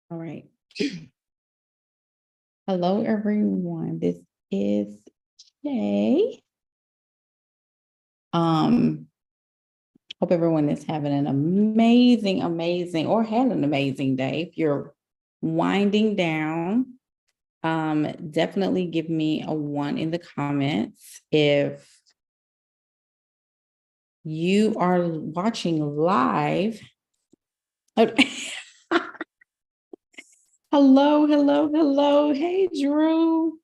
All right. Hello, everyone. This is Shay. Hope everyone is having an amazing, or had an amazing day. If you're winding down, definitely give me a 1 in the comments. If you are watching live, hello. Hey, Drew.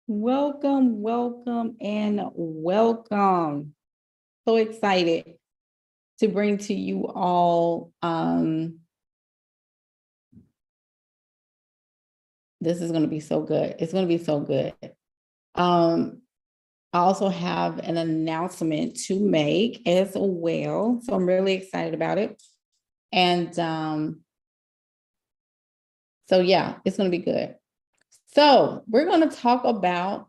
Welcome, and welcome. So excited to bring to you all. This is going to be so good. It's going to be so good. I also have an announcement to make as well. So I'm really excited about it. And so yeah, it's going to be good. So we're going to talk about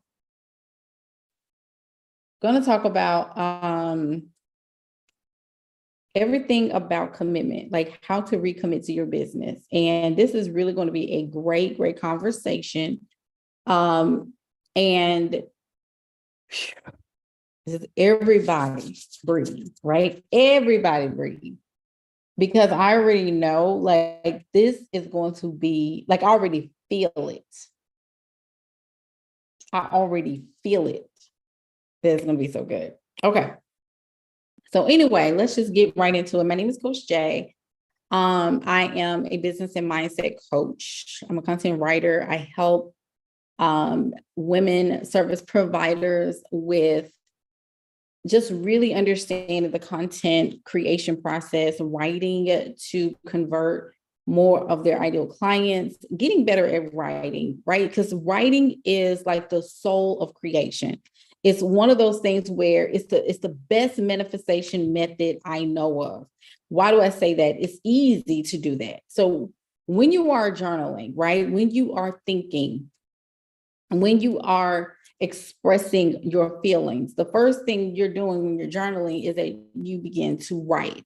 everything about commitment, like how to recommit to your business. And this is really going to be a great conversation. And everybody breathe, right? Everybody breathe. Because I already know, like, this is going to be, like, I already feel it. It's going to be so good. Okay. So anyway, let's just get right into it. My name is Coach Jay. I am a business and mindset coach. I'm a content writer. I help women service providers with just really understanding the content creation process, writing to convert more of their ideal clients, getting better at writing, right? Because writing is like the soul of creation. It's one of those things where it's the best manifestation method I know of. Why do I say that? It's easy to do that. So when you are journaling, right? When you are thinking, when you are expressing your feelings, the first thing you're doing when you're journaling is that you begin to write.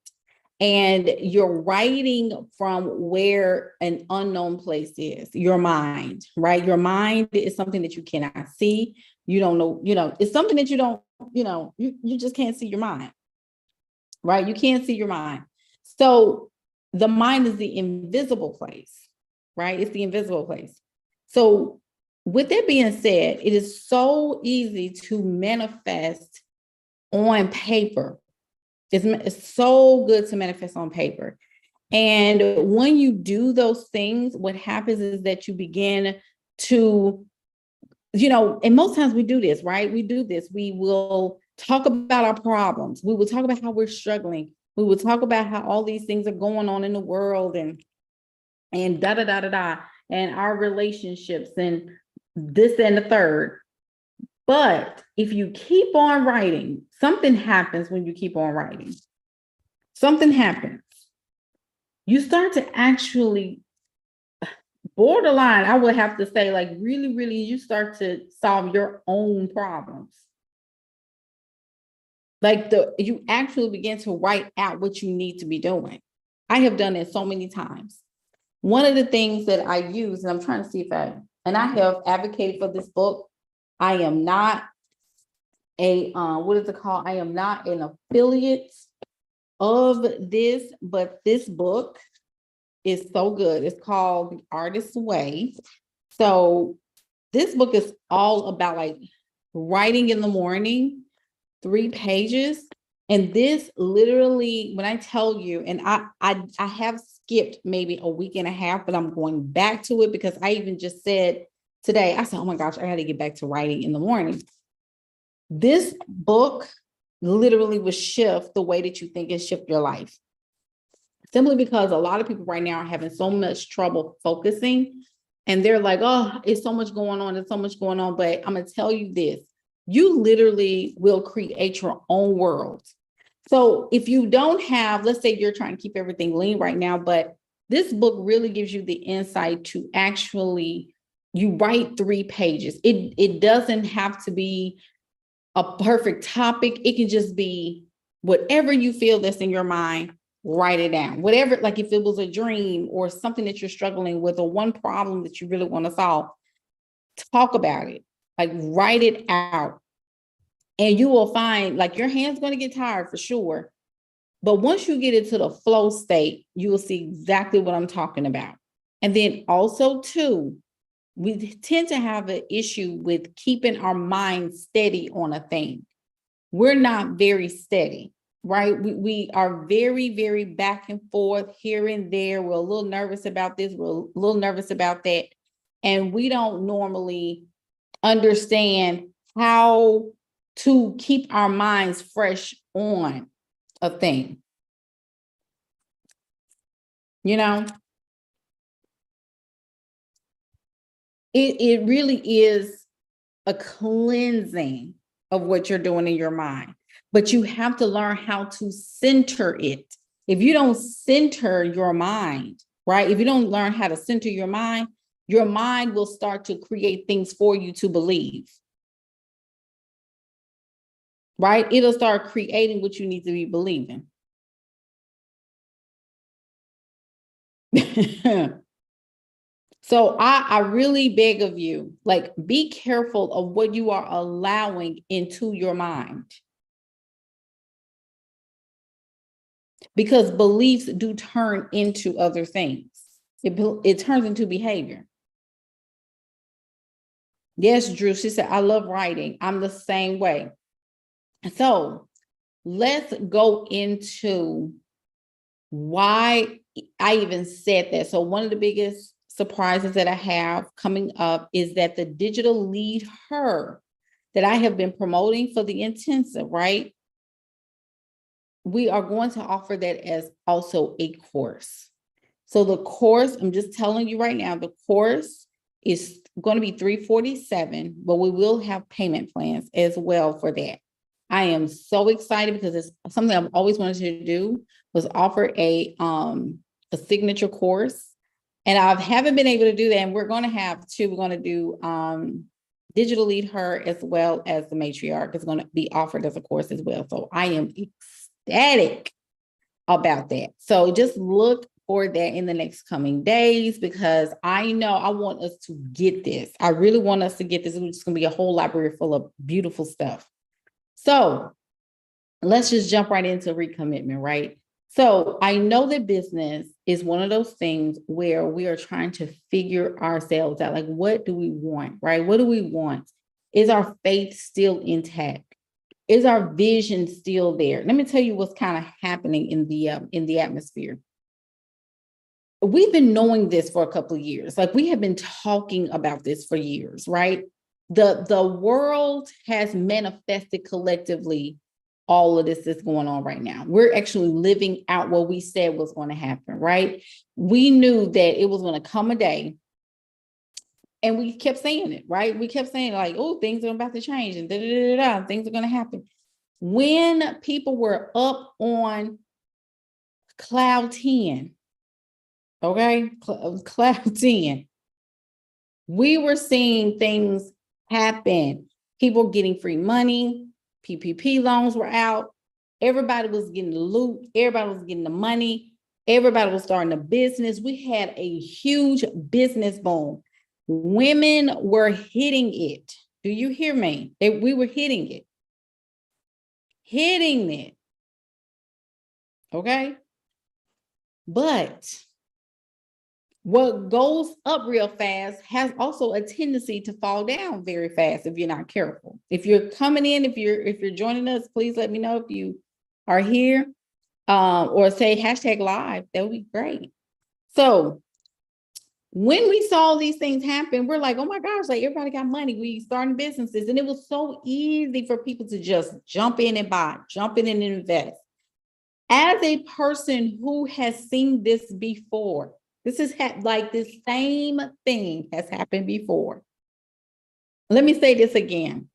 And you're writing from where an unknown place is, your mind, right? Your mind is something that you cannot see. You don't know, it's something that you don't, you just can't see your mind, right? You can't see your mind. So the mind is the invisible place, right? It's the invisible place. So with that being said, it is so easy to manifest on paper. It's so good to manifest on paper. And when you do those things, what happens is that you begin to, and most times we do this, right? We do this. We will talk about our problems. We will talk about how we're struggling. We will talk about how all these things are going on in the world and and our relationships and this and the third. But if you keep on writing, something happens when you keep on writing. Something happens. You start to actually borderline, I would have to say, like, really, you start to solve your own problems. Like you actually begin to write out what you need to be doing. I have done it so many times. One of the things that I use, and I'm trying to see if and I have advocated for this book. I am not what is it called? I am not an affiliate of this, but this book is so good. It's called The Artist's Way. So this book is all about like writing in the morning, 3 pages. And this literally, when I tell you, and I have skipped maybe a week and a half, but I'm going back to it because I even just said today, I said, oh my gosh, I got to get back to writing in the morning. This book literally will shift the way that you think and shift your life. Simply because a lot of people right now are having so much trouble focusing and they're like, oh, it's so much going on. There's so much going on. But I'm going to tell you this, you literally will create your own world. So if you don't have, let's say you're trying to keep everything lean right now, but this book really gives you the insight to actually, you write 3 pages. It doesn't have to be a perfect topic. It can just be whatever you feel that's in your mind. write it down. Whatever, like if it was a dream or something that you're struggling with or one problem that you really want to solve, talk about it, like write it out. And you will find like your hand's going to get tired for sure. But once you get into the flow state, you will see exactly what I'm talking about. And then also too, we tend to have an issue with keeping our mind steady on a thing. We're not very steady, right? We are very, very back and forth here and there. We're a little nervous about this. We're a little nervous about that. And we don't normally understand how to keep our minds fresh on a thing. You know, it really is a cleansing of what you're doing in your mind, but you have to learn how to center it. If you don't center your mind, right? If you don't learn how to center your mind will start to create things for you to believe, right? It'll start creating what you need to be believing. So I really beg of you, like, be careful of what you are allowing into your mind. Because beliefs do turn into other things. It turns into behavior. Yes, Drew, she said, I love writing. I'm the same way. So let's go into why I even said that. So one of the biggest surprises that I have coming up is that the digital lead her that I have been promoting for the intensive, right? We are going to offer that as also a course. So the course, I'm just telling you right now, the course is going to be $347, but we will have payment plans as well for that. I am so excited because it's something I've always wanted to do, was offer a signature course. And I haven't been able to do that. And we're going to have two. We're going to do Digital Lead Her as well as the Matriarch is going to be offered as a course as well. So I am ecstatic about that. So just look for that in the next coming days, because I know I want us to get this. I really want us to get this. It's going to be a whole library full of beautiful stuff. So let's just jump right into recommitment, right? So I know that business is one of those things where we are trying to figure ourselves out. Like, what do we want, right? What do we want? Is our faith still intact? Is our vision still there? Let me tell you what's kind of happening in the atmosphere. We've been knowing this for a couple of years. Like, we have been talking about this for years, right? The world has manifested collectively all of this that's going on right now. We're actually living out what we said was going to happen, right? We knew that it was going to come a day, and we kept saying it, right? We kept saying like, oh, things are about to change and things are going to happen. When people were up on cloud 10, okay, cloud 10, we were seeing things happen. People getting free money, PPP loans were out. Everybody was getting the loot. Everybody was getting the money. Everybody was starting a business. We had a huge business boom. Women were hitting it. Do you hear me? We were hitting it. Hitting it. Okay. But what goes up real fast has also a tendency to fall down very fast if you're not careful. If you're coming in, if you're joining us, please let me know if you are here, or say #live. That would be great. So when we saw these things happen, we're like, oh my gosh, like everybody got money. We starting businesses, and it was so easy for people to just jump in and buy, jump in and invest. As a person who has seen this before, this is like the same thing has happened before. Let me say this again,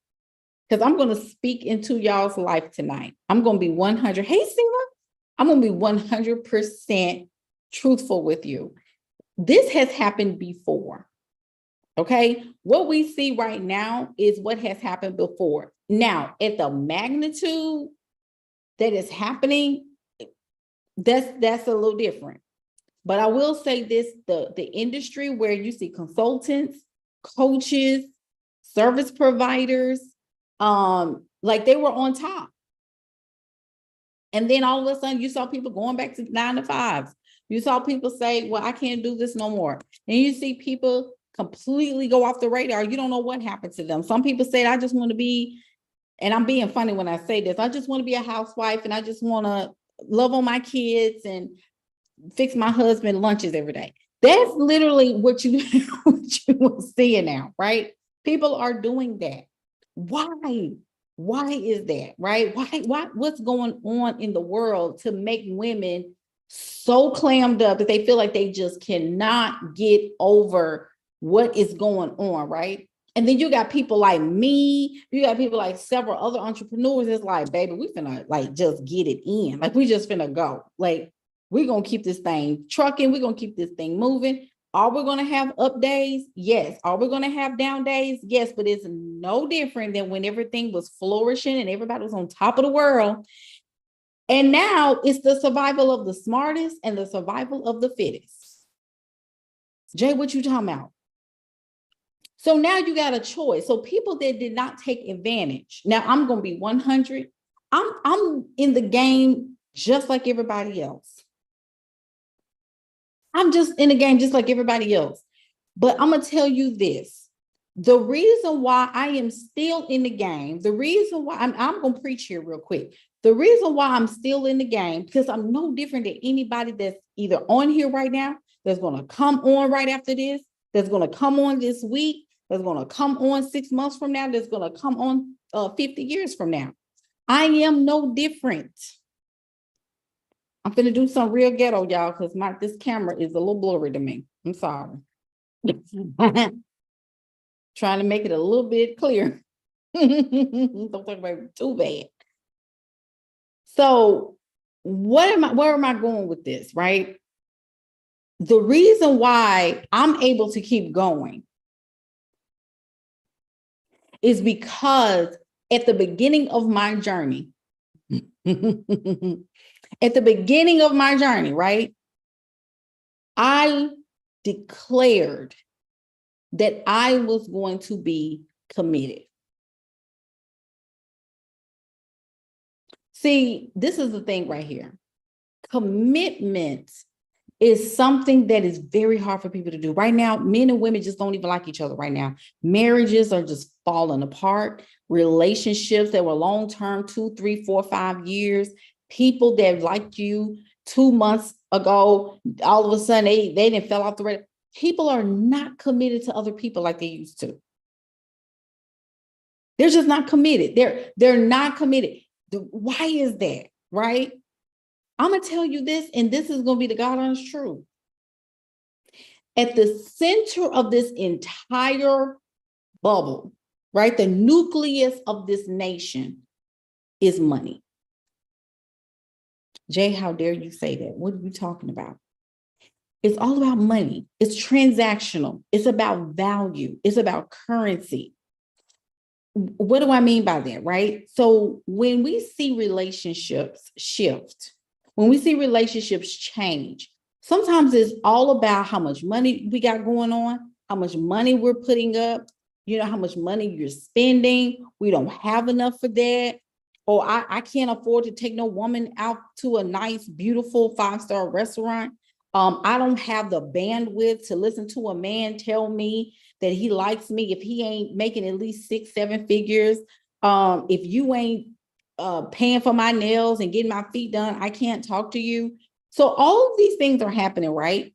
because I'm going to speak into y'all's life tonight. I'm going to be 100. Hey, Sima, I'm going to be 100% truthful with you. This has happened before. Okay. What we see right now is what has happened before. Now, at the magnitude that is happening, That's a little different. But I will say this, the industry where you see consultants, coaches, service providers, like they were on top. And then all of a sudden you saw people going back to 9 to 5s. You saw people say, well, I can't do this no more. And you see people completely go off the radar. You don't know what happened to them. Some people said, I just want to be, and I'm being funny when I say this, I just want to be a housewife and I just want to love on my kids and fix my husband lunches every day. That's literally what you will see now, right? People are doing that. Why? Why is that, right? What's going on in the world to make women so clammed up that they feel like they just cannot get over what is going on, right? And then you got people like me, you got people like several other entrepreneurs. It's like, baby, we finna like just get it in. Like we just finna go. Like we're gonna keep this thing trucking, we're gonna keep this thing moving. Are we going to have up days? Yes. Are we going to have down days? Yes, but it's no different than when everything was flourishing and everybody was on top of the world. And now it's the survival of the smartest and the survival of the fittest. Jay, what you talking about? So now you got a choice. So people that did not take advantage. Now I'm going to be 100. I'm in the game just like everybody else. I'm just in the game just like everybody else. But I'm going to tell you this. The reason why I am still in the game, the reason why I'm going to preach here real quick. The reason why I'm still in the game, because I'm no different than anybody that's either on here right now, that's going to come on right after this, that's going to come on this week, that's going to come on 6 months from now, that's going to come on 50 years from now. I am no different. I'm going to do some real ghetto, y'all, because this camera is a little blurry to me. I'm sorry. Trying to make it a little bit clear. Don't talk about it too bad. So where am I going with this, right? The reason why I'm able to keep going is because at the beginning of my journey, right, I declared that I was going to be committed. See, this is the thing right here. Commitment is something that is very hard for people to do. Right now, men and women just don't even like each other right now. Marriages are just falling apart. Relationships that were long-term, 2, 3, 4, 5 years. People that liked you 2 months ago, all of a sudden they didn't fell off the radar. People are not committed to other people like they used to. They're just not committed. They're not committed. Why is that, right? I'm going to tell you this, and this is going to be the God honest truth. At the center of this entire bubble, right, the nucleus of this nation is money. Jay, how dare you say that? What are you talking about? It's all about money. It's transactional. It's about value. It's about currency. What do I mean by that, right? So when we see relationships shift, when we see relationships change, sometimes it's all about how much money we got going on, how much money we're putting up, how much money you're spending. We don't have enough for that. Or I can't afford to take no woman out to a nice, beautiful 5-star restaurant. I don't have the bandwidth to listen to a man tell me that he likes me if he ain't making at least 6, 7 figures. If you ain't paying for my nails and getting my feet done, I can't talk to you. So all of these things are happening, right?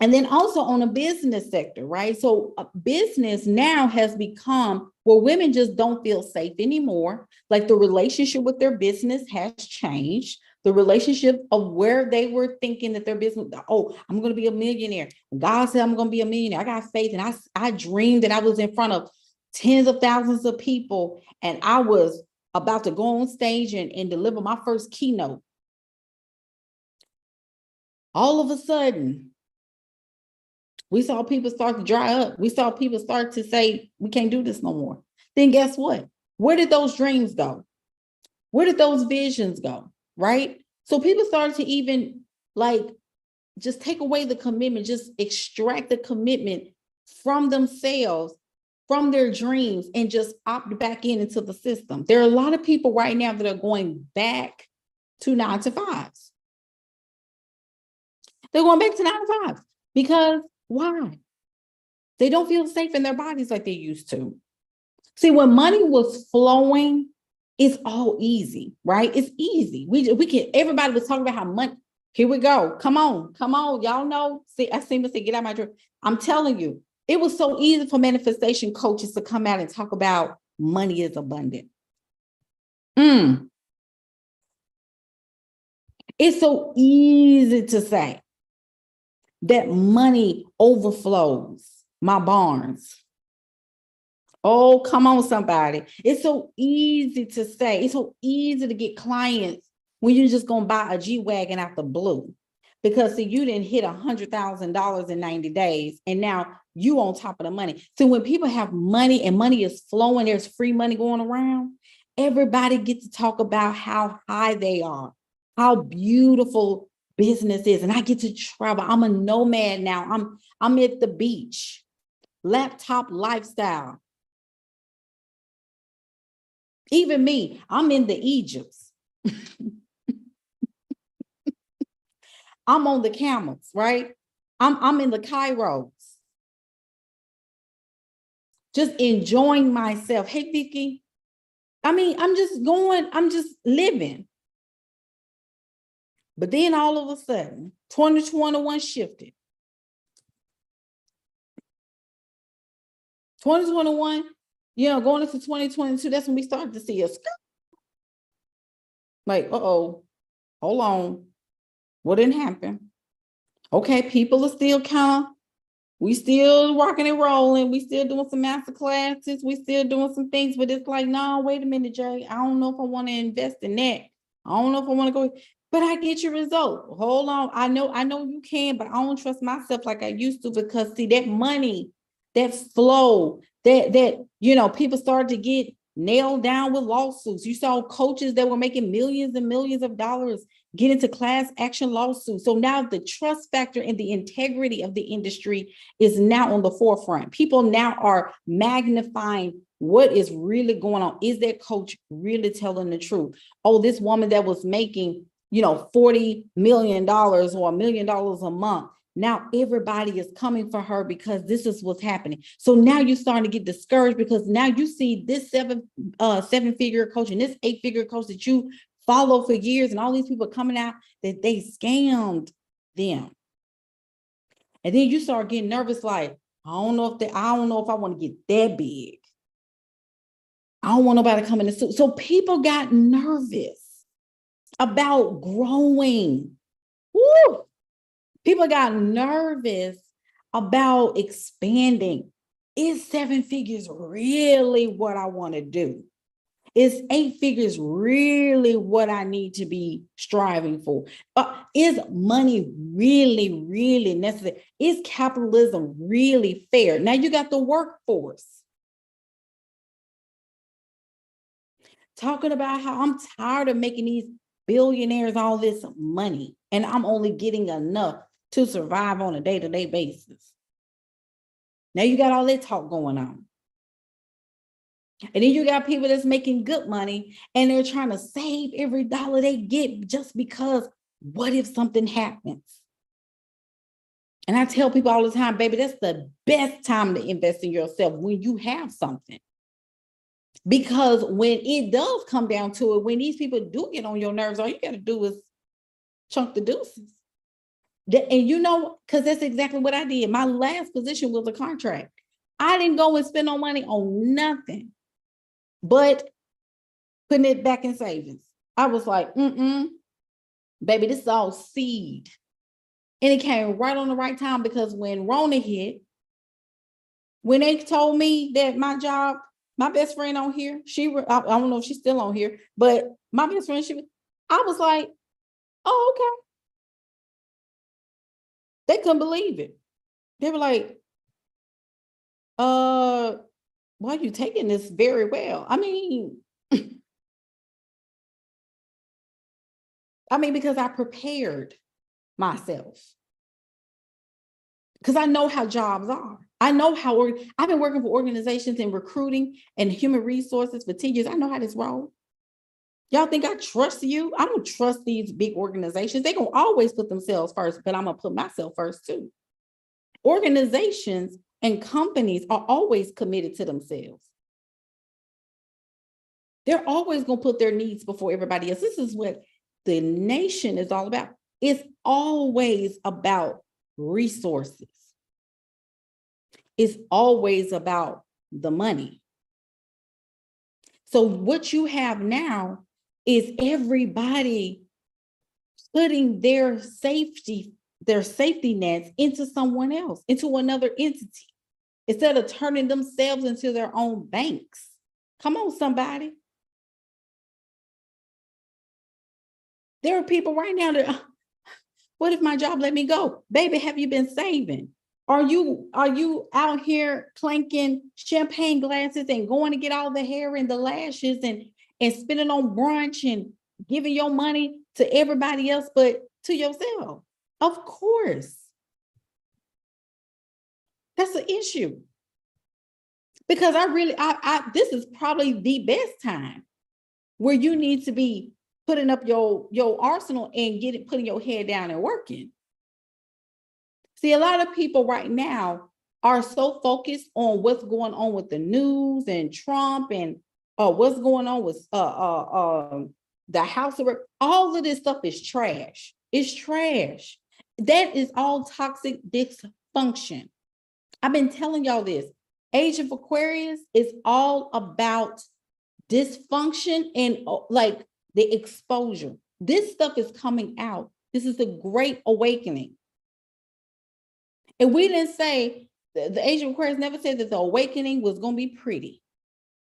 And then also on a business sector, right? So business now has become where women just don't feel safe anymore. Like the relationship with their business has changed. The relationship of where they were thinking that their business, oh, I'm going to be a millionaire. God said I'm going to be a millionaire. I got faith. And I dreamed that I was in front of tens of thousands of people. And I was about to go on stage and deliver my first keynote. All of a sudden, we saw people start to dry up. We saw people start to say, we can't do this no more. Then guess what? Where did those dreams go? Where did those visions go? Right? So people started to even like just take away the commitment, just extract the commitment from themselves, from their dreams, and just opt back into the system. There are a lot of people right now that are going back to 9 to 5s. They're going back to 9 to 5s because why? They don't feel safe in their bodies like they used to. See, when money was flowing, it's all easy, right? It's easy. We can, everybody was talking about how money, here we go. Come on. Y'all know. See, I seem to say, get out my dream. I'm telling you, it was so easy for manifestation coaches to come out and talk about money is abundant. It's so easy to say that money overflows my barns. Oh, come on, somebody. It's so easy to say. It's so easy to get clients when you're just going to buy a G-Wagon out the blue. Because see, you didn't hit $100,000 in 90 days, and now you on top of the money. So when people have money and money is flowing, there's free money going around, everybody gets to talk about how high they are, how beautiful business is. And I get to travel. I'm a nomad now. I'm at the beach, laptop lifestyle. Even me, I'm in the Egypts. I'm on the camels, right? I'm in the Kairos. Just enjoying myself. Hey, Vicky. I mean, I'm just living. But then all of a sudden, 2021 shifted. 2021, going into 2022, that's when we started to see a like, uh-oh, hold on. What didn't happen? Okay, people are still we still rocking and rolling. We still doing some master classes. We still doing some things, but it's like, no, wait a minute, Jay. I don't know if I want to invest in that. I don't know if I want to go, but I get your result. Hold on. I know you can, but I don't trust myself like I used to, because see, that money, that flow, that people started to get nailed down with lawsuits. You saw coaches that were making millions and millions of dollars get into class action lawsuits. So now the trust factor and the integrity of the industry is now on the forefront. People now are magnifying what is really going on. Is that coach really telling the truth? Oh, this woman that was making, $40 million or $1 million a month. Now everybody is coming for her because this is what's happening. So now you're starting to get discouraged because now you see this seven-figure coach and this 8-figure coach that you follow for years, and all these people coming out that they scammed them. And then you start getting nervous, like, I don't know if I want to get that big. I don't want nobody coming to sue. So people got nervous about growing. Woo! People got nervous about expanding. Is 7 figures really what I want to do? Is 8 figures really what I need to be striving for? Is money really, really necessary? Is capitalism really fair? Now you got the workforce talking about how I'm tired of making these billionaires all this money, and I'm only getting enough to survive on a day-to-day basis. Now you got all that talk going on. And then you got people that's making good money and they're trying to save every dollar they get just because what if something happens? And I tell people all the time, baby, that's the best time to invest in yourself, when you have something. Because when it does come down to it, when these people do get on your nerves, all you got to do is chunk the deuces. And because that's exactly what I did. My last position was a contract. I didn't go and spend no money on nothing but putting it back in savings. I was like, baby, this is all seed. And it came right on the right time, because when Rona hit, when they told me that my job, my best friend on here, I don't know if she's still on here, but my best friend, I was like, oh, okay. They couldn't believe it. They were like, why are you taking this very well? I mean, I mean, because I prepared myself. Because I know how jobs are. I know how I've been working for organizations in recruiting and human resources for 10 years. I know how this rolls. Y'all think I trust you? I don't trust these big organizations. They're going to always put themselves first, but I'm going to put myself first too. Organizations and companies are always committed to themselves. They're always going to put their needs before everybody else. This is what the nation is all about. It's always about resources. It's always about the money. So what you have now is everybody putting their safety nets into someone else, into another entity, instead of turning themselves into their own banks. Come on, somebody. There are people right now that, what if my job let me go? Baby, have you been saving? Are you out here clanking champagne glasses and going to get all the hair and the lashes and spending on brunch and giving your money to everybody else but to yourself? Of course. That's an issue. Because this is probably the best time where you need to be putting up your arsenal and putting your head down and working. See, a lot of people right now are so focused on what's going on with the news and Trump and what's going on with the House of all of this stuff is trash. It's trash. That is all toxic dysfunction. I've been telling y'all this. Age of Aquarius is all about dysfunction and like the exposure. This stuff is coming out. This is a great awakening. And we didn't say, the Age of Aquarius never said that the awakening was going to be pretty.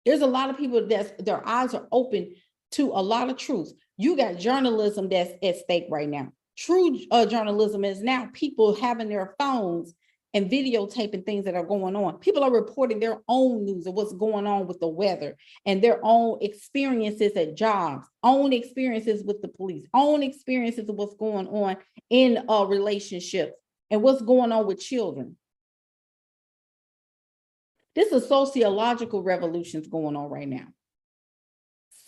There's a lot of people that their eyes are open to a lot of truth. You got journalism that's at stake right now. True journalism is now people having their phones and videotaping things that are going on. People are reporting their own news of what's going on with the weather and their own experiences at jobs, own experiences with the police, own experiences of what's going on in relationships and what's going on with children. This is sociological revolutions going on right now.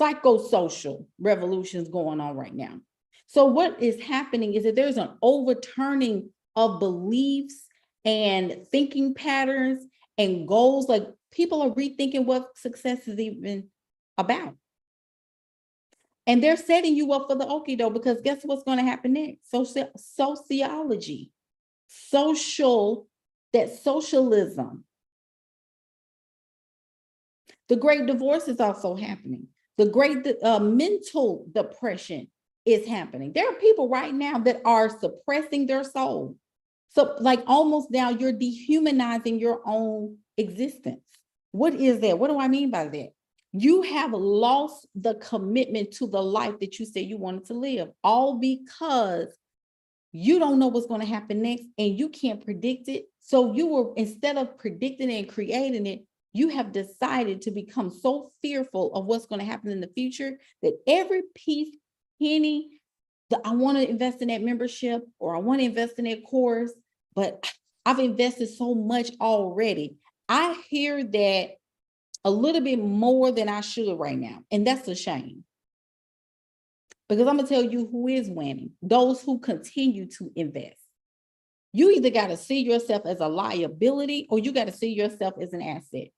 Psychosocial revolutions going on right now. So what is happening is that there's an overturning of beliefs and thinking patterns and goals. Like people are rethinking what success is even about. And they're setting you up for the okie doke, because guess what's going to happen next? Sociology, socialism. The great divorce is also happening. The great mental depression is happening. There are people right now that are suppressing their soul. So like almost now you're dehumanizing your own existence. What is that? What do I mean by that? You have lost the commitment to the life that you said you wanted to live, all because you don't know what's going to happen next and you can't predict it. So you were, instead of predicting it and creating it, you have decided to become so fearful of what's going to happen in the future that every piece, penny, that I want to invest in that membership or I want to invest in that course, but I've invested so much already. I hear that a little bit more than I should right now. And that's a shame. Because I'm going to tell you who is winning, those who continue to invest. You either got to see yourself as a liability or you got to see yourself as an asset.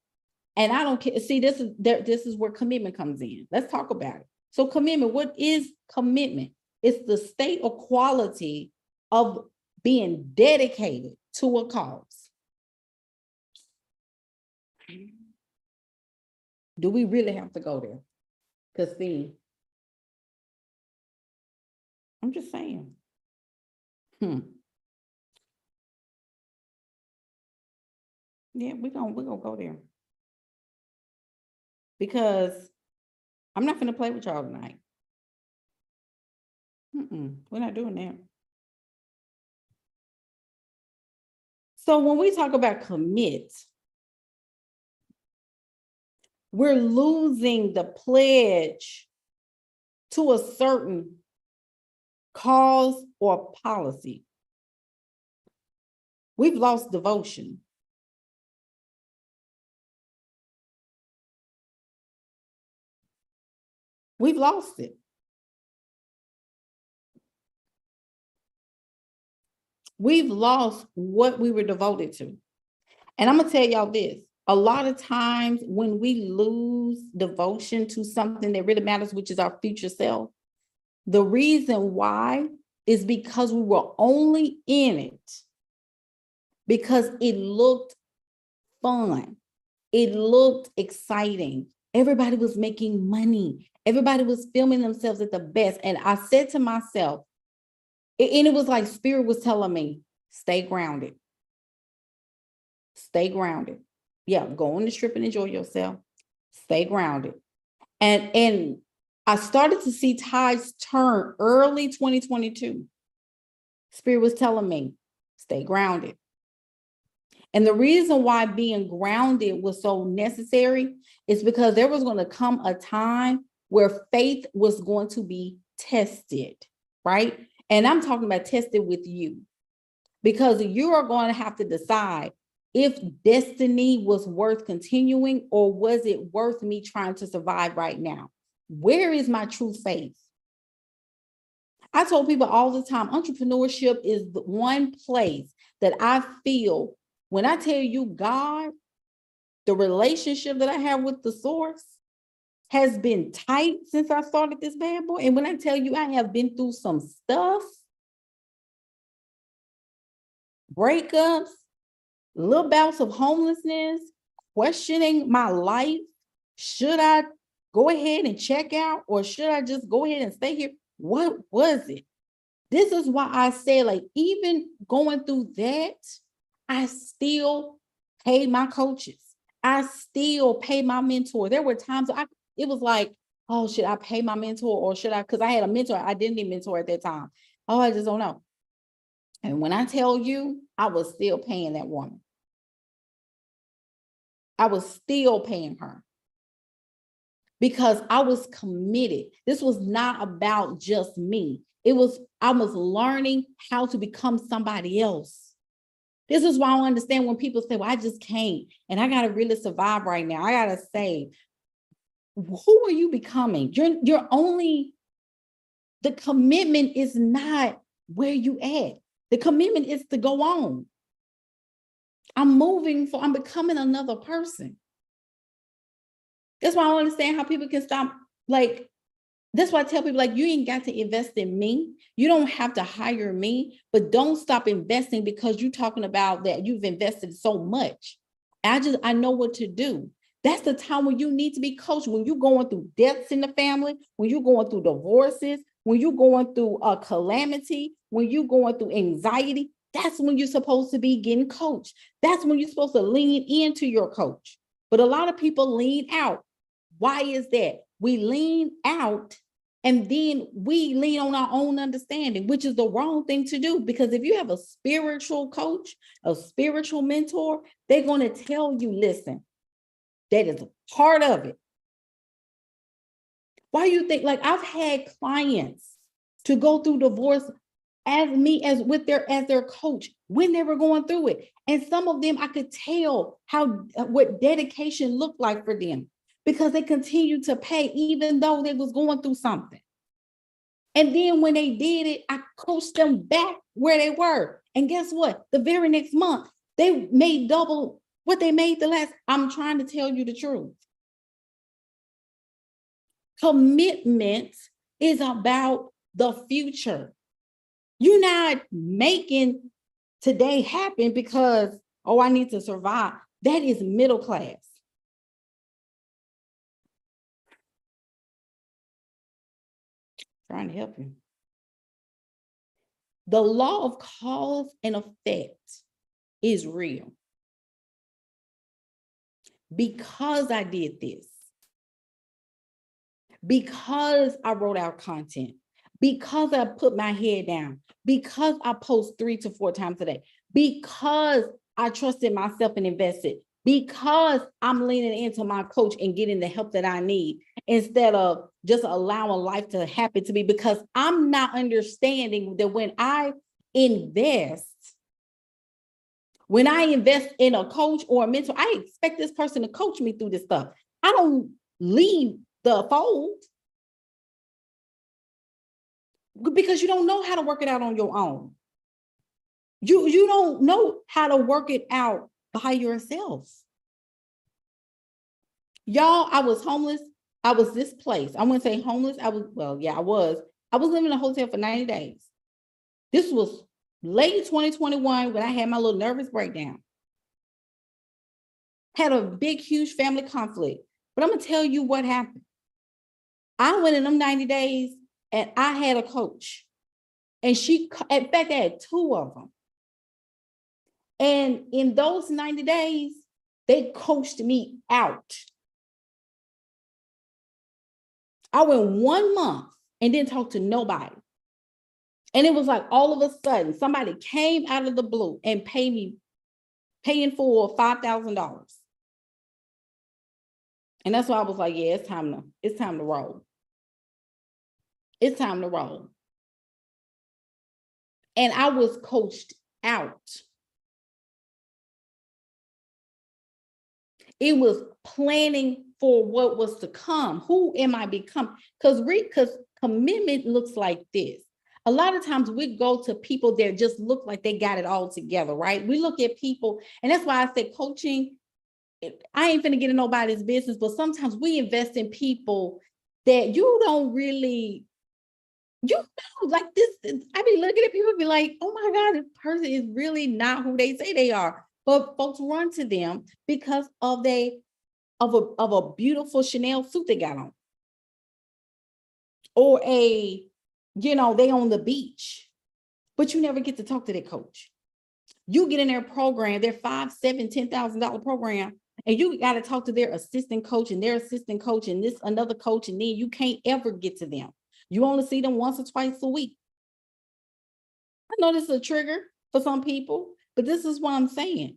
And I don't care. See, this is where commitment comes in. Let's talk about it. So commitment, what is commitment? It's the state or quality of being dedicated to a cause. Do we really have to go there? Because see, I'm just saying. Yeah, we're gonna go there. Because I'm not gonna play with y'all tonight. We're not doing that. So when we talk about commit, we're losing the pledge to a certain cause, or policy. We've lost devotion. We've lost it. We've lost what we were devoted to. And I'm going to tell y'all this. A lot of times when we lose devotion to something that really matters, which is our future self, the reason why is because we were only in it because it looked fun. It looked exciting. Everybody was making money. Everybody was filming themselves at the best. And I said to myself, and it was like Spirit was telling me, stay grounded. Stay grounded. Yeah, go on the strip and enjoy yourself. Stay grounded. And I started to see tides turn early 2022. Spirit was telling me, stay grounded. And the reason why being grounded was so necessary is because there was going to come a time where faith was going to be tested, right? And I'm talking about tested with you, because you are going to have to decide if destiny was worth continuing, or was it worth me trying to survive right now? Where is my true faith? I told people all the time, entrepreneurship is the one place that I feel, when I tell you God, the relationship that I have with the source has been tight since I started this bad boy. And when I tell you I have been through some stuff, breakups, little bouts of homelessness, questioning my life. Should I go ahead and check out, or should I just go ahead and stay here? What was it? This is why I say, like, even going through that, I still paid my coaches. I still pay my mentor. There were times it was like, oh, should I pay my mentor, or should I? Because I had a mentor. I didn't need a mentor at that time. Oh, I just don't know. And when I tell you, I was still paying that woman. I was still paying her because I was committed. This was not about just me. I was learning how to become somebody else. This is why I understand when people say, well, I just can't, and I got to really survive right now. I got to save. Who are you becoming? You're only, the commitment is not where you at. The commitment is to go on. I'm becoming another person. That's why I don't understand how people can stop. Like, that's why I tell people, like, you ain't got to invest in me. You don't have to hire me, but don't stop investing because you're talking about that you've invested so much. I know what to do. That's the time when you need to be coached. When you're going through deaths in the family, when you're going through divorces, when you're going through a calamity, when you're going through anxiety, that's when you're supposed to be getting coached. That's when you're supposed to lean into your coach. But a lot of people lean out. Why is that? We lean out and then we lean on our own understanding, which is the wrong thing to do. Because if you have a spiritual coach, a spiritual mentor, they're going to tell you, listen, that is a part of it. Why you think, like, I've had clients to go through divorce as their coach when they were going through it. And some of them, I could tell what dedication looked like for them, because they continued to pay even though they was going through something. And then when they did it, I coached them back where they were. And guess what? The very next month, they made double what they made the last. I'm trying to tell you the truth. Commitment is about the future. You're not making today happen because, oh, I need to survive. That is middle class. Trying to help you. The law of cause and effect is real. Because I did this, because I wrote out content, because I put my head down, because I post 3 to 4 times a day, because I trusted myself and invested, because I'm leaning into my coach and getting the help that I need, instead of just allowing life to happen to me, because I'm not understanding that invest, when I invest in a coach or a mentor, I expect this person to coach me through this stuff. I don't leave the fold, because you don't know how to work it out on your own. You don't know how to work it out by yourself. Y'all, I was homeless. I was displaced. I wouldn't say homeless. I was living in a hotel for 90 days. This was late 2021 when I had my little nervous breakdown. Had a big, huge family conflict. But I'm going to tell you what happened. I went in them 90 days and I had a coach. And in fact, I had two of them. And in those 90 days, they coached me out. I went 1 month and didn't talk to nobody. And it was like all of a sudden, somebody came out of the blue and paying for $5,000. And that's why I was like, yeah, it's time to roll. It's time to roll. And I was coached out. It was planning for what was to come. Who am I becoming? Because commitment looks like this. A lot of times we go to people that just look like they got it all together, right? We look at people, and that's why I say coaching, I ain't finna get in nobody's business, but sometimes we invest in people that you don't really, like this. I be looking at people and be like, oh my God, this person is really not who they say they are. But folks run to them because of a beautiful Chanel suit they got on. Or they on the beach, but you never get to talk to their coach. You get in their program, their $5,000, $7,000, $10,000 program, and you got to talk to their assistant coach and their assistant coach and this another coach, and then you can't ever get to them. You only see them once or twice a week. I know this is a trigger for some people, but this is what I'm saying.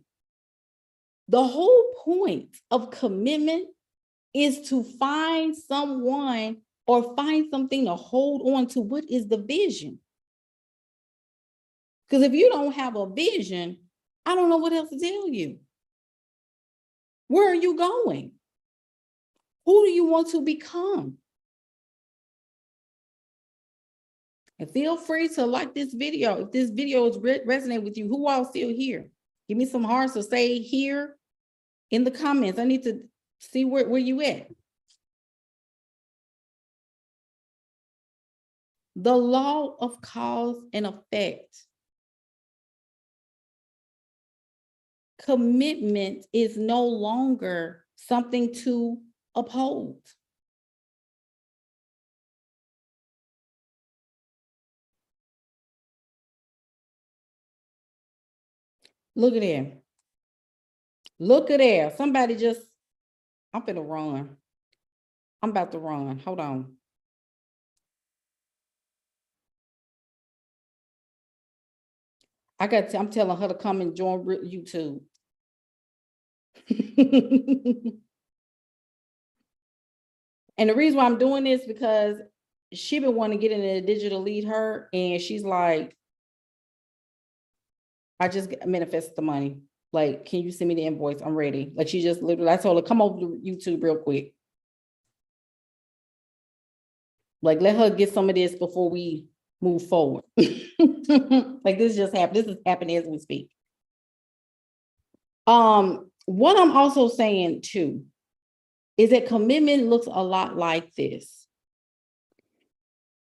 The whole point of commitment is to find someone or find something to hold on to. What is the vision? Because if you don't have a vision, I don't know what else to tell you. Where are you going? Who do you want to become? And feel free to like this video. If this video is resonate with you, who all still here? Give me some hearts or say here in the comments. I need to see where you at. The law of cause and effect. Commitment is no longer something to uphold. Look at there. Look at there. Somebody just, I'm finna run. I'm about to run. Hold on. I'm telling her to come and join YouTube. And the reason why I'm doing this, because she been wanting to get in a digital lead her, and she's like, I just manifested the money. Like, can you send me the invoice? I'm ready. Like, she just literally, I told her, come over to YouTube real quick. Like, let her get some of this before we move forward. Like, this just happened. This is happening as we speak. What I'm also saying too is that commitment looks a lot like this.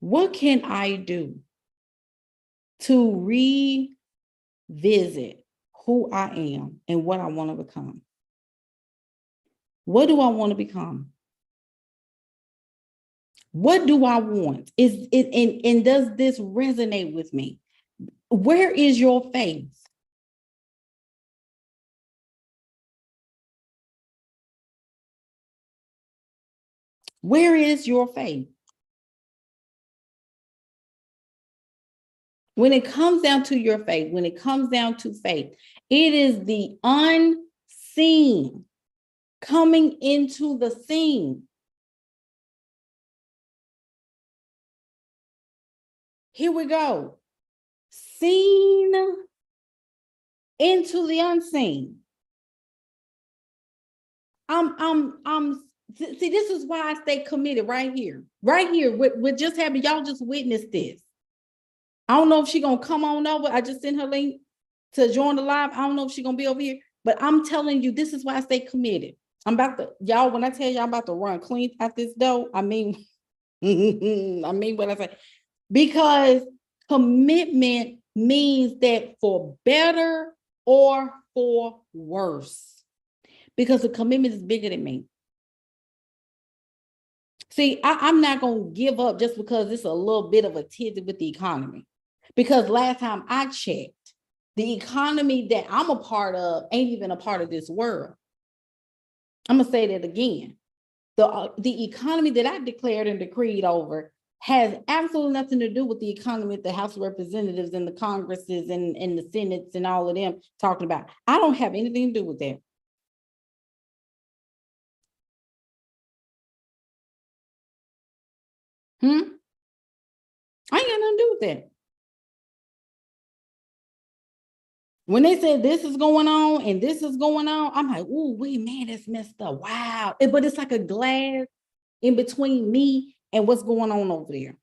What can I do to revisit who I am and what I want to become? What do I want to become? What do I want? Is it and does this resonate with me? Where is your faith? Where is your faith? When it comes down to your faith, when it comes down to faith, it is the unseen coming into the scene. Here we go. Seen into the unseen. See, this is why I stay committed right here. Right here. What just happened, y'all just witnessed this. I don't know if she's gonna come on over. I just sent her link to join the live. I don't know if she's gonna be over here, but I'm telling you, this is why I stay committed. I'm about to, y'all, when I tell y'all I'm about to run clean out this dough, I mean, I mean what I say. Because commitment means that for better or for worse. Because the commitment is bigger than me. See, I'm not going to give up just because it's a little bit of a tizzy with the economy. Because last time I checked, the economy that I'm a part of ain't even a part of this world. I'm going to say that again. The economy that I declared and decreed over has absolutely nothing to do with the economy that the House of Representatives and the Congresses and the Senates and all of them talking about. I don't have anything to do with that. I ain't got nothing to do with that. When they said this is going on and this is going on, I'm like, oh, wait, man, that's messed up. Wow. But it's like a glass in between me and what's going on over there.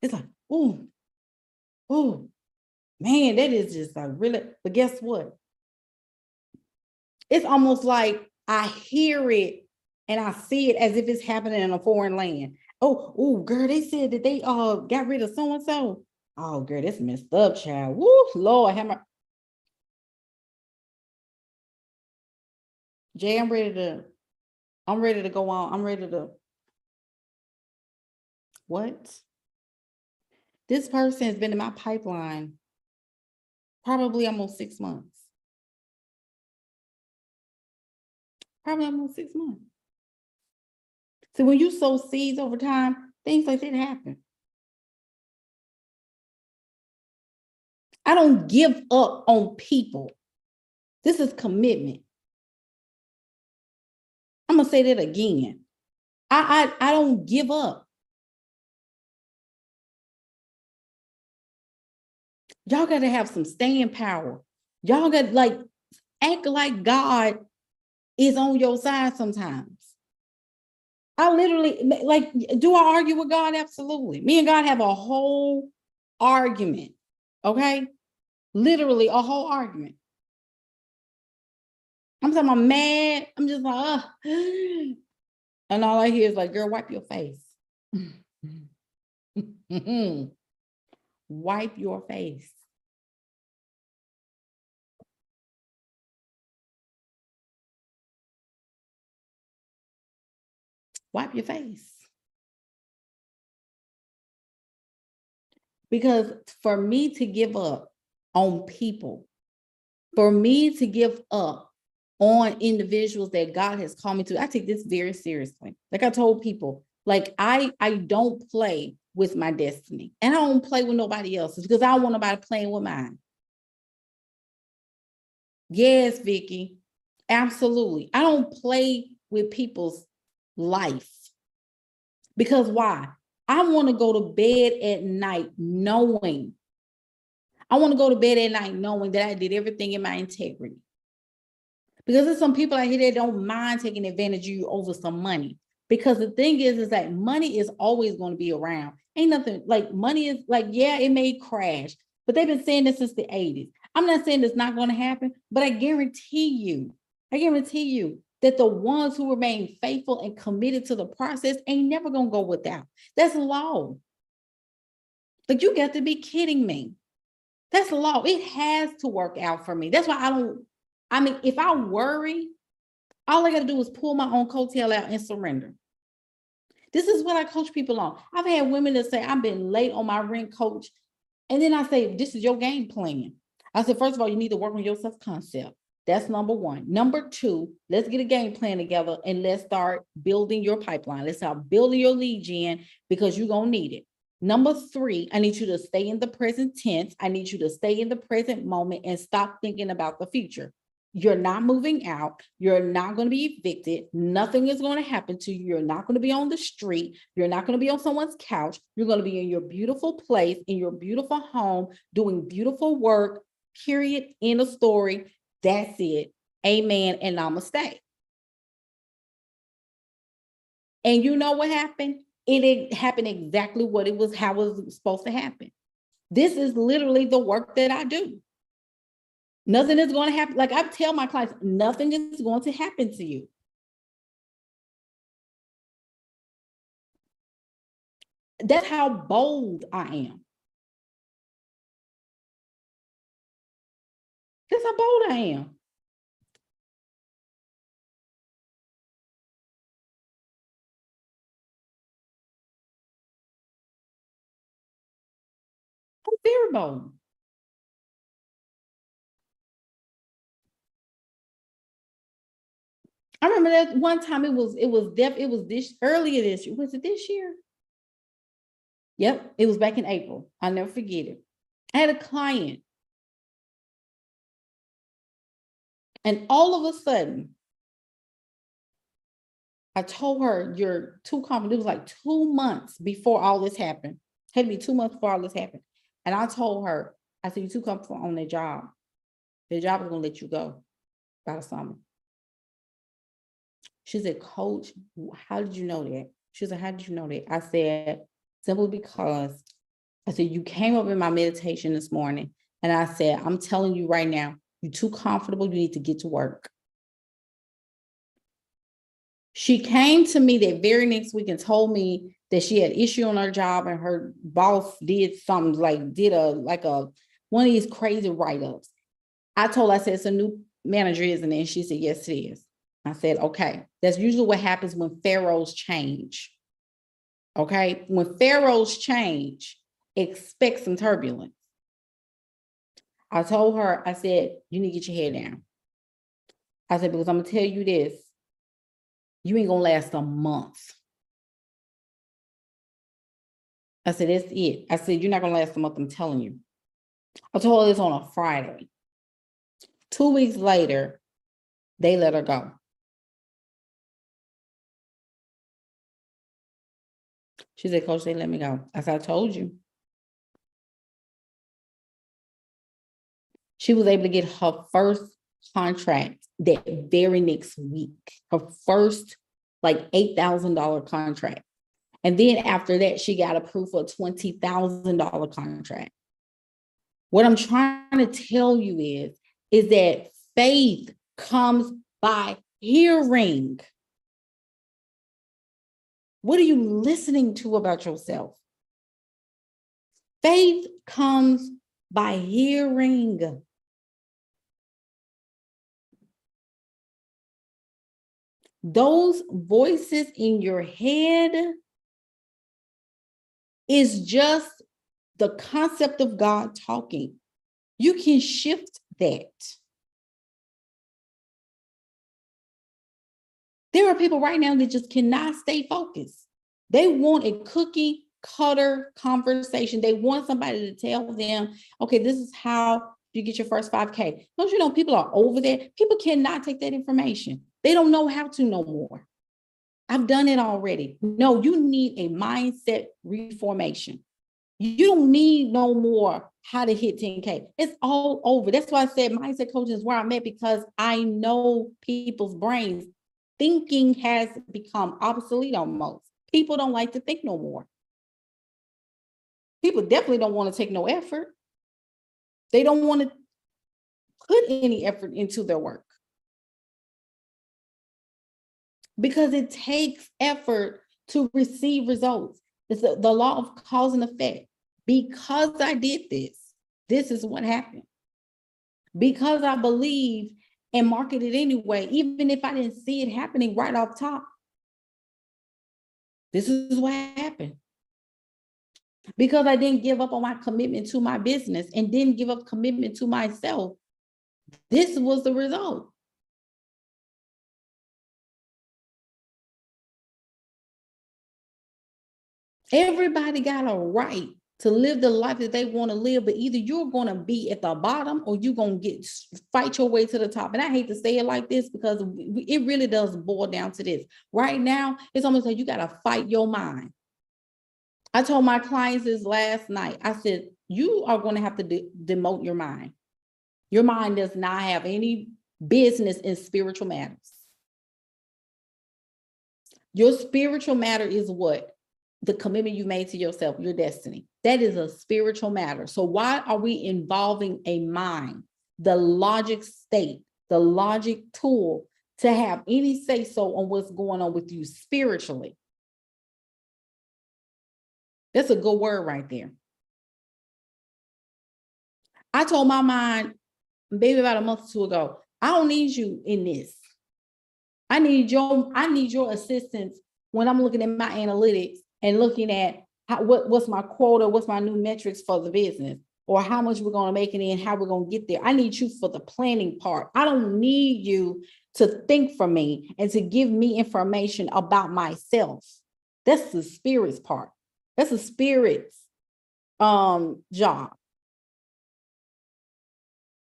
It's like, oh, man, that is just like really, but guess what? It's almost like I hear it and I see it as if it's happening in a foreign land. Oh, girl, they said that they got rid of so-and-so. Oh, girl, that's messed up, child. Woo, Lord, have my... Jay, I'm ready to go on. I'm ready to... What? This person has been in my pipeline probably almost 6 months. Probably almost 6 months. So when you sow seeds over time, things like that happen. I don't give up on people. This is commitment. I'm gonna say that again. I don't give up. Y'all got to have some staying power. Y'all got like act like God is on your side sometimes. I literally like, do I argue with God? Absolutely. Me and God have a whole argument. Okay. Literally a whole argument. I'm talking about mad. I'm just like, and all I hear is like, girl, wipe your face. Wipe your face. Wipe your face. Because for me to give up on people, for me to give up on individuals that God has called me to, I take this very seriously. Like I told people, like I don't play with my destiny, and I don't play with nobody else's because I don't want nobody playing with mine. Yes, Vicky, absolutely. I don't play with people's life because why? I want to go to bed at night knowing that I did everything in my integrity. Because there's some people out here that don't mind taking advantage of you over some money. Because the thing is that money is always going to be around. Ain't nothing like money is like, yeah, it may crash, but they've been saying this since the 80s. I'm not saying it's not going to happen, but I guarantee you that the ones who remain faithful and committed to the process ain't never going to go without. That's law. Like, you got to be kidding me. That's law. It has to work out for me. That's why if I worry, all I got to do is pull my own coattail out and surrender. This is what I coach people on. I've had women that say, I've been late on my rent, coach. And then I say, this is your game plan. I said, first of all, you need to work on your self-concept. That's number one. Number two, let's get a game plan together and let's start building your pipeline. Let's start building your lead gen because you're going to need it. Number three, I need you to stay in the present tense. I need you to stay in the present moment and stop thinking about the future. You're not moving out. You're not going to be evicted. Nothing is going to happen to you. You're not going to be on the street. You're not going to be on someone's couch. You're going to be in your beautiful place, in your beautiful home, doing beautiful work, period, end of story. That's it. Amen and namaste. And you know what happened? It happened exactly what it was, how it was supposed to happen. This is literally the work that I do. Nothing is going to happen. Like I tell my clients, nothing is going to happen to you. That's how bold I am. That's how bold I am. I'm very bold. I remember that one time it was this earlier this year. Was it this year? Yep, it was back in April. I'll never forget it. I had a client, and all of a sudden, I told her, "You're too confident." It was like 2 months before all this happened. It had to be 2 months before all this happened. And I told her, I said, "You're too comfortable on that job. The job is going to let you go by the summer." She said, "Coach, how did you know that?" She said, "How did you know that?" I said, "Simply because," I said, "you came up in my meditation this morning." And I said, "I'm telling you right now, you're too comfortable. You need to get to work." She came to me that very next week and told me that she had issue on her job and her boss did something did one of these crazy write-ups. I told her, I said, "It's a new manager, isn't it?" And she said, "Yes, it is." I said, "Okay." That's usually what happens when pharaohs change. Okay. When pharaohs change, expect some turbulence. I told her, I said, "You need to get your head down." I said, "Because I'm going to tell you this, you ain't going to last a month." I said, "That's it." I said, "You're not going to last a month. I'm telling you." I told her this on a Friday. 2 weeks later, they let her go. She said, "Coach, they let me go." I said, "I told you." She was able to get her first contract that very next week, her first like $8,000 contract. And then after that, she got approved for a $20,000 contract. What I'm trying to tell you is that faith comes by hearing. What are you listening to about yourself? Faith comes by hearing. Those voices in your head is just the concept of God talking. You can shift that. There are people right now that just cannot stay focused. They want a cookie cutter conversation. They want somebody to tell them, "Okay, this is how you get your first 5K. Don't you know people are over there? People cannot take that information. They don't know how to no more. I've done it already. No, you need a mindset reformation. You don't need no more how to hit 10K. It's all over. That's why I said mindset coaching is where I'm at, because I know people's brains. Thinking has become obsolete almost. People don't like to think no more. People definitely don't want to take no effort. They don't want to put any effort into their work because it takes effort to receive results. It's the law of cause and effect. Because I did this is what happened. Because I believe and marketed anyway, even if I didn't see it happening right off top, this is what happened. Because I didn't give up on my commitment to my business and didn't give up commitment to myself, this was the result. Everybody got a right to live the life that they want to live, but either you're going to be at the bottom or you're going to fight your way to the top. And I hate to say it like this because it really does boil down to this. Right now, it's almost like you got to fight your mind. I told my clients this last night. I said, you are going to have to demote your mind. Your mind does not have any business in spiritual matters. Your spiritual matter is what? The commitment you made to yourself, your destiny. That is a spiritual matter. So why are we involving a mind, the logic state, the logic tool to have any say so on what's going on with you spiritually? That's a good word right there. I told my mind, maybe about a month or two ago, I don't need you in this. I need your assistance when I'm looking at my analytics and looking at what's my quota, what's my new metrics for the business, or how much we're going to make it in, how we're going to get there. I need you for the planning part. I don't need you to think for me and to give me information about myself. That's the spirit's part. That's the spirit's job.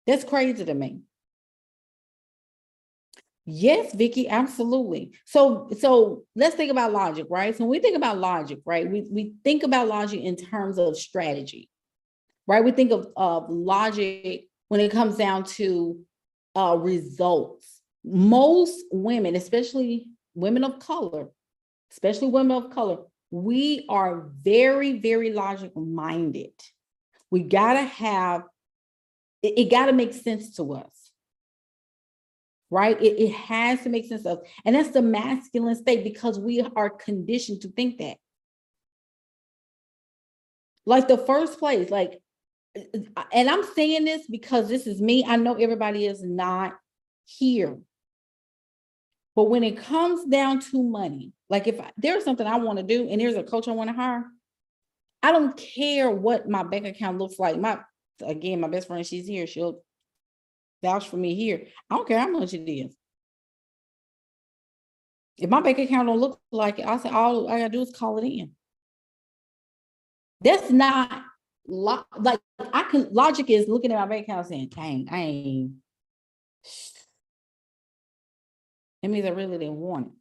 That's crazy to me. Yes, Vicky, absolutely. So let's think about logic, right? So when we think about logic, right, we think about logic in terms of strategy, right? We think of logic when it comes down to results. Most women, especially women of color, we are very, very logic minded. We gotta have it gotta make sense to us. Right? It has to make sense of, and that's the masculine state because we are conditioned to think that. Like the first place, like, and I'm saying this because this is me. I know everybody is not here. But when it comes down to money, like if there's something I want to do and there's a coach I want to hire, I don't care what my bank account looks like. My best friend, she's here. She'll vouch for me here. I don't care how much it is. If my bank account don't look like it, I say all I gotta do is call it in. That's not like logic is looking at my bank account saying, dang, I ain't. It means I really didn't want it.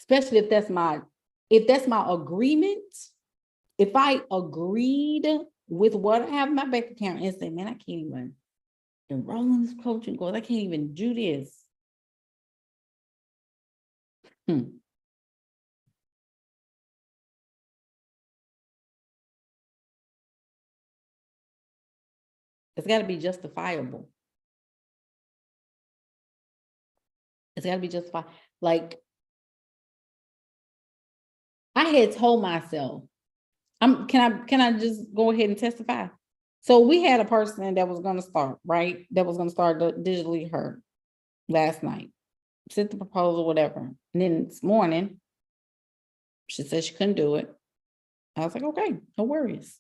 Especially if that's my agreement. If I agreed with what I have in my bank account and say, man, I can't even enroll in this coaching course. I can't even do this. It's got to be justifiable. It's got to be justified. Like I had told myself, can I just go ahead and testify? So we had a person that was going to start, right? That was going to start digitally her last night, sent the proposal, whatever. And then this morning, she said she couldn't do it. I was like, okay, no worries.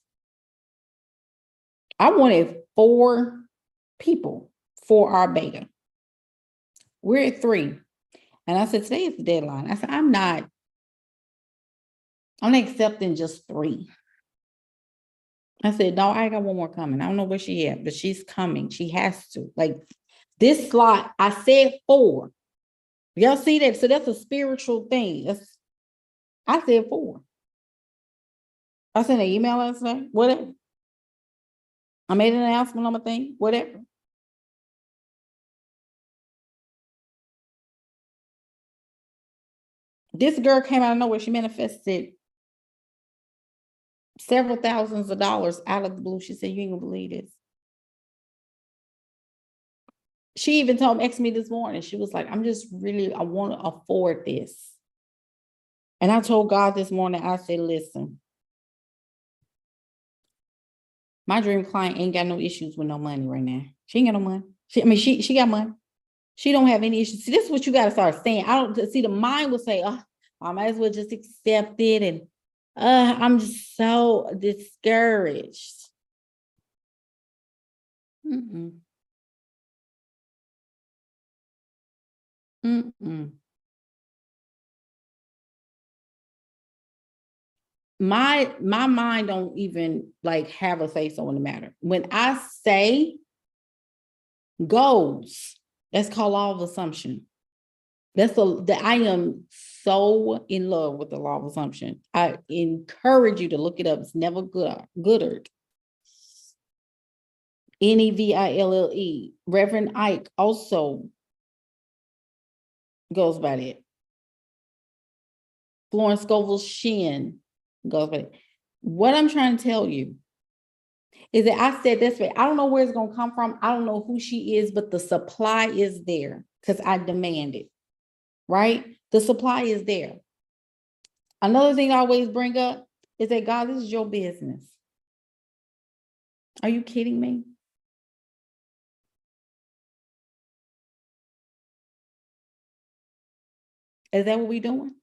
I wanted 4 people for our beta. We're at 3. And I said, today is the deadline. I said, I'm not accepting just 3. I said, no, I got one more coming. I don't know where she at, but she's coming. She has to. Like this slot, I said 4. Y'all see that? So that's a spiritual thing. I said 4. I sent an email last night, whatever. I made an announcement on my thing, whatever. This girl came out of nowhere. She manifested several thousands of dollars out of the blue. She said, you ain't gonna believe this. She even asked me this morning. She was like, I want to afford this. And I told God this morning, I said, listen, my dream client ain't got no issues with no money right now. She ain't got no money. She got money. She don't have any issues. See, this is what you got to start saying. I don't see the mind will say, oh, I might as well just accept it. And I'm just so discouraged. Mm-mm. Mm-mm. my mind don't even like have a say so in the matter. When I say goals, that's called law of assumption. That I am so in love with the law of assumption. I encourage you to look it up. It's never Goodard. Neville. Reverend Ike also goes by that. Florence Scovel Shinn goes by that. What I'm trying to tell you is that I said this way. I don't know where it's going to come from. I don't know who she is, but the supply is there because I demand it, right? The supply is there. Another thing I always bring up is that, God, this is your business. Are you kidding me? Is that what we're doing?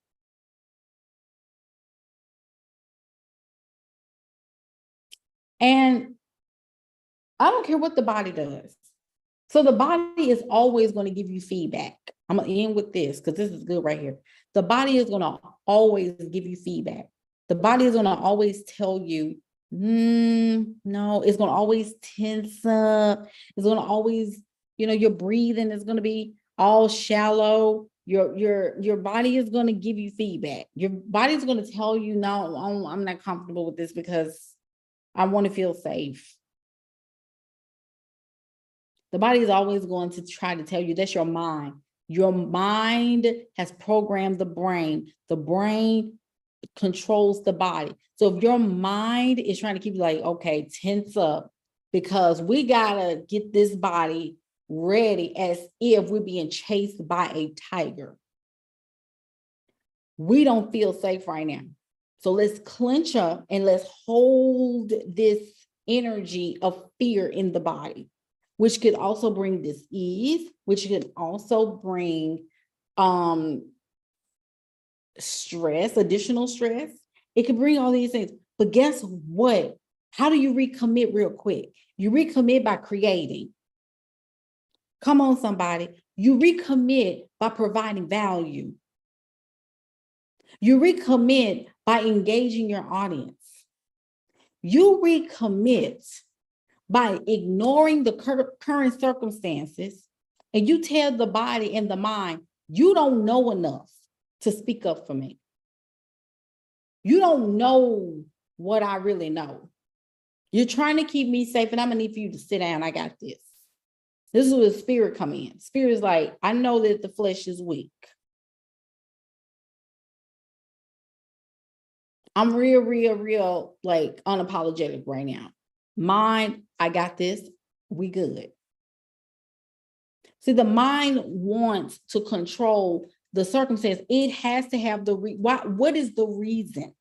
And I don't care what the body does. So the body is always going to give you feedback. I'm going to end with this because this is good right here. The body is going to always give you feedback. The body is going to always tell you, no, it's going to always tense up. It's going to always, your breathing is going to be all shallow. Your body is going to give you feedback. Your body is going to tell you, no, I'm not comfortable with this because I want to feel safe. The body is always going to try to tell you that's your mind. Your mind has programmed the brain. The brain controls the body. So if your mind is trying to keep you like, okay, tense up because we got to get this body ready as if we're being chased by a tiger. We don't feel safe right now. So let's clench up and let's hold this energy of fear in the body, which could also bring dis-ease, which could also bring stress, additional stress. It could bring all these things. But guess what? How do you recommit real quick? You recommit by creating. Come on, somebody. You recommit by providing value. You recommit by engaging your audience. You recommit by ignoring the current circumstances, and you tell the body and the mind, you don't know enough to speak up for me. You don't know what I really know. You're trying to keep me safe, and I'm gonna need for you to sit down. I got this. This is where the spirit come in. Spirit is like, I know that the flesh is weak. I'm real, like unapologetic right now. Mind, I got this. We good. See, the mind wants to control the circumstance. It has to have what is the reason?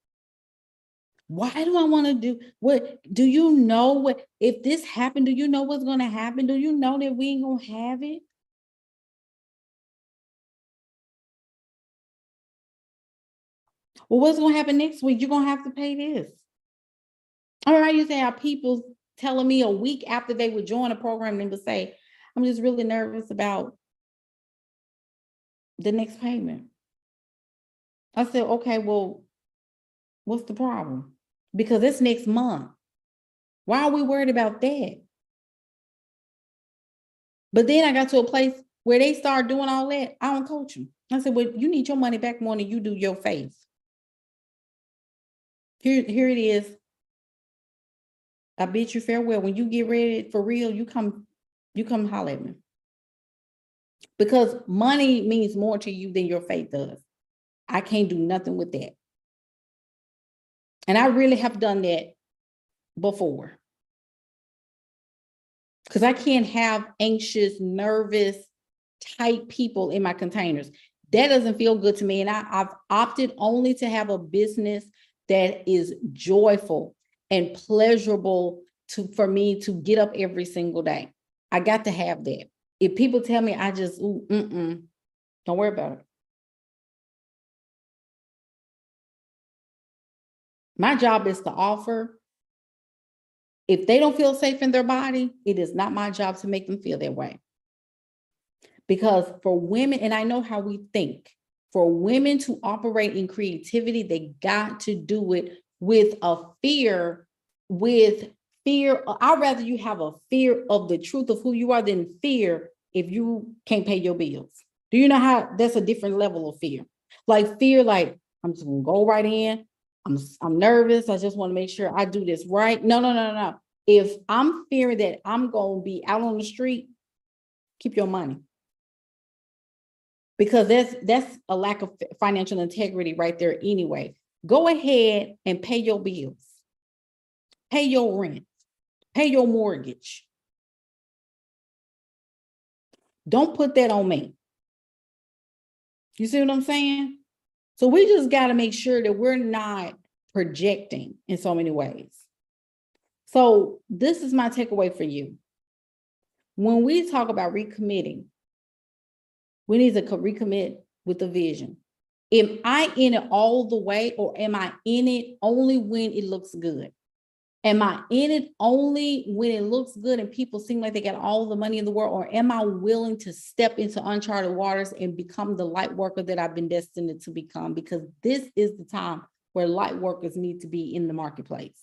Why do I want to do what? Do you know what? If this happened, do you know what's going to happen? Do you know that we ain't going to have it? Well, what's going to happen next week? You're going to have to pay this. All right, you say how people telling me a week after they would join a program, they would say, I'm just really nervous about the next payment. I said, okay, well, what's the problem? Because it's next month. Why are we worried about that? But then I got to a place where they start doing all that. I don't coach them. I said, well, you need your money back more than you do your faith. Here it is. I bid you farewell. When you get ready for real, you come holler at me. Because money means more to you than your faith does. I can't do nothing with that. And I really have done that before. Because I can't have anxious, nervous type people in my containers. That doesn't feel good to me. And I've opted only to have a business that is joyful and pleasurable for me to get up every single day. I got to have that. If people tell me I just, don't worry about it. My job is to offer. If they don't feel safe in their body, it is not my job to make them feel that way. Because for women, and I know how we think, for women to operate in creativity, they got to do it with a fear, I'd rather you have a fear of the truth of who you are than fear if you can't pay your bills. Do you know how that's a different level of fear? Like fear, like I'm just gonna go right in. I'm nervous. I just want to make sure I do this right. No. If I'm fearing that I'm gonna be out on the street, keep your money. Because that's a lack of financial integrity right there anyway. Go ahead and pay your bills, pay your rent, pay your mortgage. Don't put that on me. You see what I'm saying? So we just got to make sure that we're not projecting in so many ways. So this is my takeaway for you. When we talk about recommitting, we need to recommit with a vision. Am I in it all the way, or am I in it only when it looks good? Am I in it only when it looks good and people seem like they got all the money in the world? Or am I willing to step into uncharted waters and become the light worker that I've been destined to become? Because this is the time where light workers need to be in the marketplace.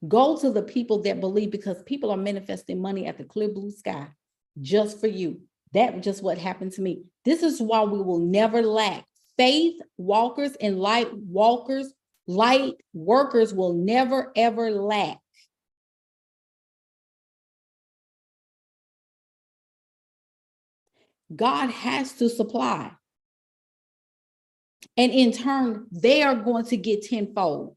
Go to the people that believe, because people are manifesting money at the clear blue sky just for you. That's just what happened to me. This is why we will never lack. Faith walkers and light workers will never, ever lack. God has to supply. And in turn, they are going to get tenfold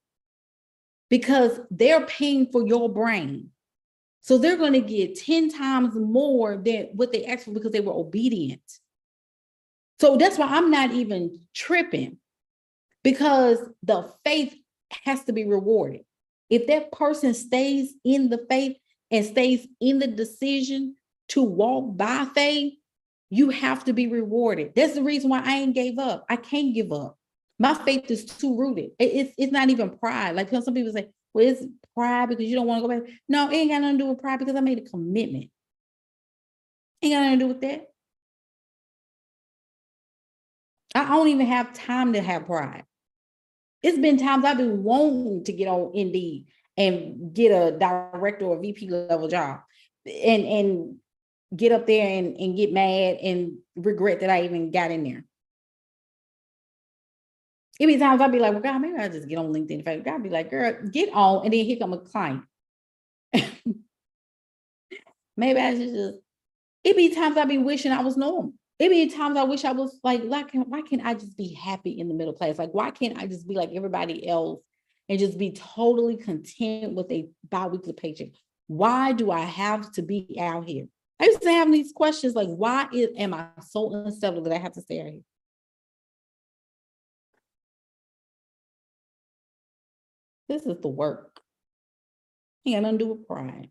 because they're paying for your brain. So they're going to get 10 times more than what they asked for because they were obedient. So that's why I'm not even tripping, because the faith has to be rewarded. If that person stays in the faith and stays in the decision to walk by faith, you have to be rewarded. That's the reason why I ain't gave up. I can't give up. My faith is too rooted. It's not even pride. Like some people say, well, it's pride because you don't want to go back. No, it ain't got nothing to do with pride, because I made a commitment. Ain't got nothing to do with that. I don't even have time to have pride. It's been times I've been wanting to get on Indeed and get a director or VP level job and get up there and get mad and regret that I even got in there. It be times I'd be like, well, God, maybe I'll just get on LinkedIn. God be like, girl, get on, and then here come a client. Maybe I should just, it be times I'd be wishing I was normal. It be times I wish I was like, why can't I just be happy in the middle class? Like, why can't I just be like everybody else and just be totally content with a biweekly paycheck? Why do I have to be out here? I used to have these questions like, am I so unsettled that I have to stay out here? This is the work. Ain't got nothing to do with pride.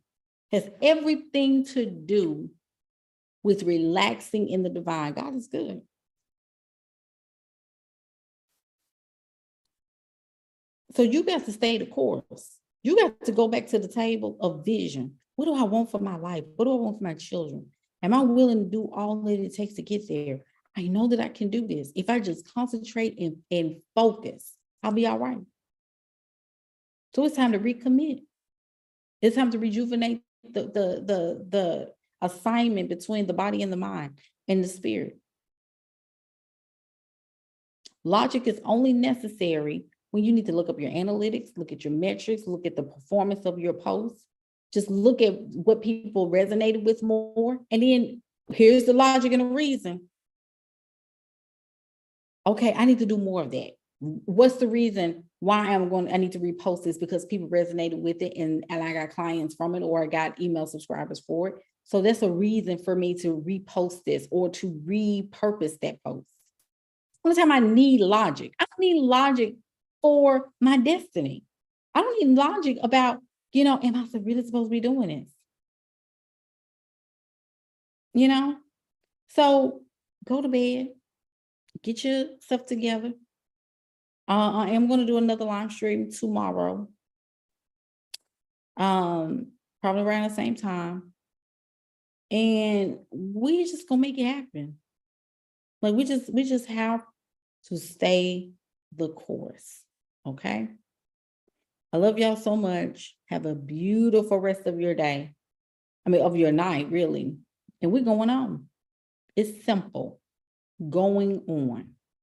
Has everything to do with relaxing in the divine. God is good. So you got to stay the course. You got to go back to the table of vision. What do I want for my life? What do I want for my children? Am I willing to do all that it takes to get there? I know that I can do this. If I just concentrate and focus, I'll be all right. So it's time to recommit. It's time to rejuvenate the assignment between the body and the mind and the spirit. Logic is only necessary when you need to look up your analytics, look at your metrics, look at the performance of your posts. Just look at what people resonated with more. And then here's the logic and the reason. Okay, I need to do more of that. What's the reason why I need to repost this? Because people resonated with it and I got clients from it, or I got email subscribers for it. So that's a reason for me to repost this or to repurpose that post. Only time I need logic. I don't need logic for my destiny. I don't need logic about, am I really supposed to be doing this? So go to bed, get yourself together. I am going to do another live stream tomorrow. Probably around the same time. And we just gonna make it happen. Like we just have to stay the course. Okay. I love y'all so much. Have a beautiful rest of your day. Of your night, really. And we're going on. It's simple. Going on.